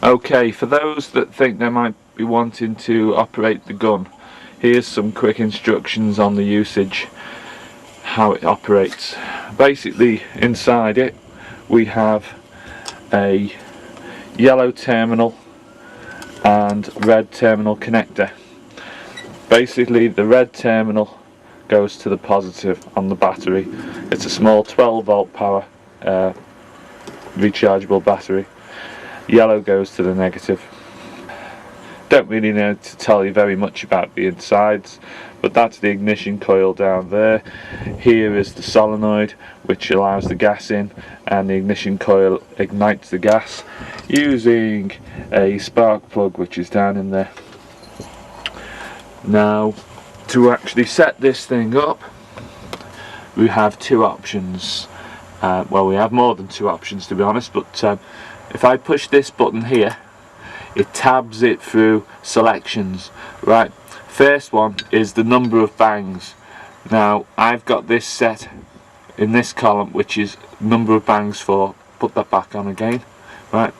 Okay, for those that think they might be wanting to operate the gun, here's some quick instructions on the usage, how it operates. Basically, inside it we have a yellow terminal and red terminal connector. Basically, the red terminal goes to the positive on the battery. It's a small 12 volt power rechargeable battery. Yellow goes to the negative. Don't really know to tell you very much about the insides, but that's the ignition coil down there. Here is the solenoid which allows the gas in, and the ignition coil ignites the gas using a spark plug which is down in there. Now, to actually set this thing up, we have two options. Well, we have more than two options, to be honest, but if I push this button here, it tabs it through selections. Right, first one is the number of bangs. Now, I've got this set in this column, which is number of bangs for, put that back on again. Right,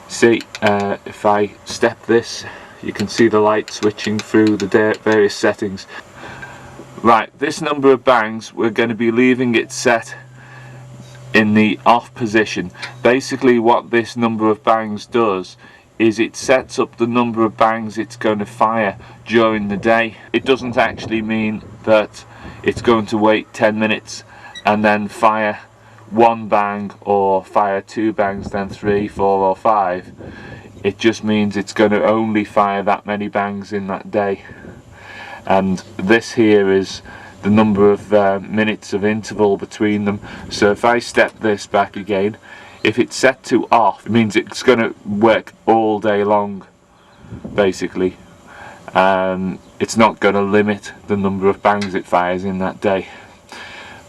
see, if I step this, you can see the light switching through the various settings. Right, this number of bangs, we're going to be leaving it set in the off position. Basically what this number of bangs does is it sets up the number of bangs it's going to fire during the day. It doesn't actually mean that it's going to wait 10 minutes and then fire one bang, or fire two bangs, then 3, 4 or 5. It just means it's going to only fire that many bangs in that day. And this here is the number of minutes of interval between them. So if I step this back again, if it's set to off, it means it's going to work all day long, basically. It's not going to limit the number of bangs it fires in that day.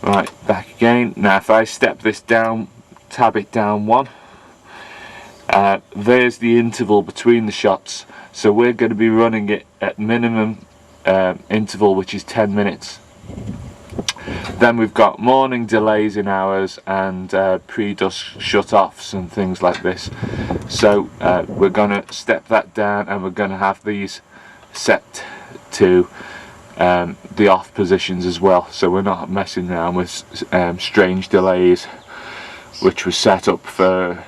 Right, back again. Now if I step this down, tab it down one, there's the interval between the shots. So we're going to be running it at minimum interval, which is 10 minutes. Then we've got morning delays in hours and pre-dusk shut-offs and things like this. So we're going to step that down, and we're going to have these set to the off positions as well, so we're not messing around with strange delays, which was set up for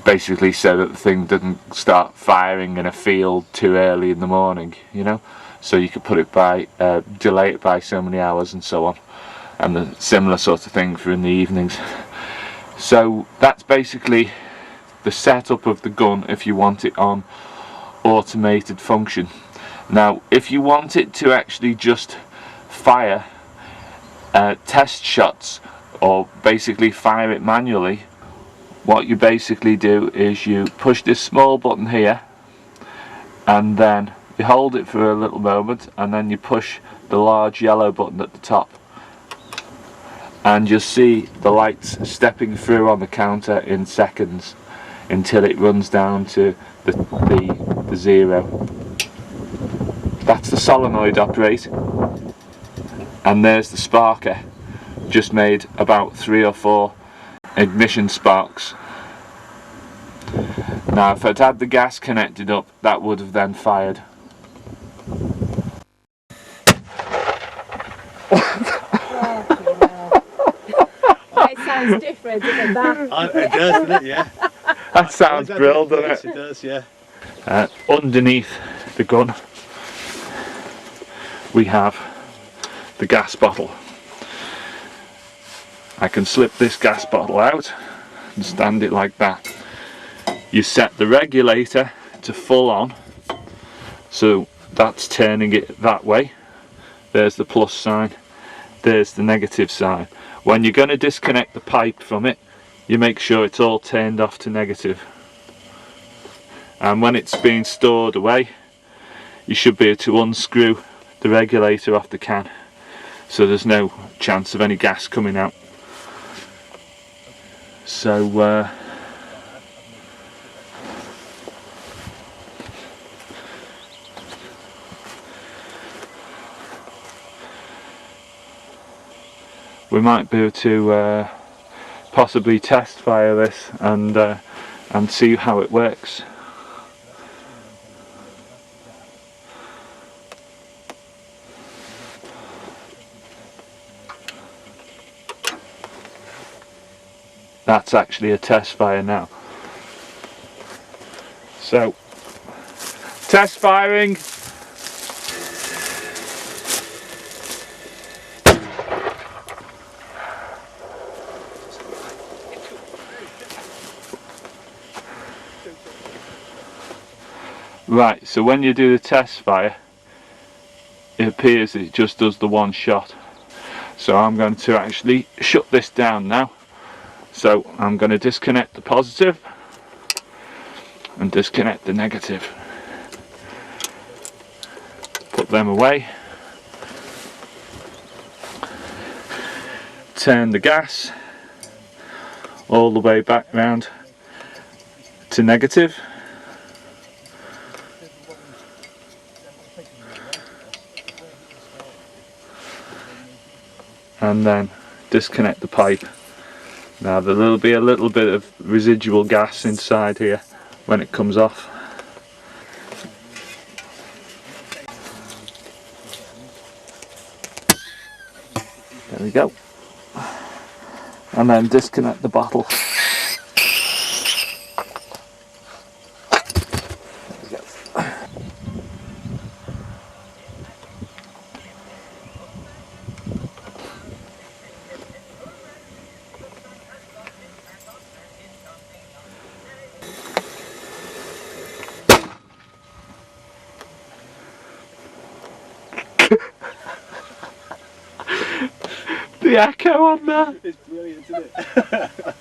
basically so that the thing didn't start firing in a field too early in the morning, you know. So you could put it by, delay it by so many hours and so on, and the similar sort of thing for in the evenings. So that's basically the setup of the gun if you want it on automated function. Now if you want it to actually just fire test shots, or basically fire it manually, what you basically do is you push this small button here, and then you hold it for a little moment, and then you push the large yellow button at the top, and you'll see the lights stepping through on the counter in seconds until it runs down to the 0. That's the solenoid operate, and there's the sparker. Just made about 3 or 4 ignition sparks. Now if I'd had the gas connected up, that would have then fired. It sounds different, doesn't that? It does, doesn't it? Yeah. That sounds brilliant, doesn't it? It does, yeah. Underneath the gun we have the gas bottle. I can slip this gas bottle out and stand it like that. You set the regulator to full on, so that's turning it that way. There's the plus sign, there's the negative sign. When you're going to disconnect the pipe from it, you make sure it's all turned off to negative. And when it's being stored away, you should be able to unscrew the regulator off the can, so there's no chance of any gas coming out. So we might be able to possibly test fire this and and see how it works. That's actually a test fire now. So, test firing. Right, so when you do the test fire, it appears that it just does the one shot. So I'm going to actually shut this down now. So I'm going to disconnect the positive and disconnect the negative. Put them away. Turn the gas all the way back round to negative. And then disconnect the pipe. Now there will be a little bit of residual gas inside here when it comes off. There we go. And then disconnect the bottle. There we go. The echo on that. It's brilliant, isn't it?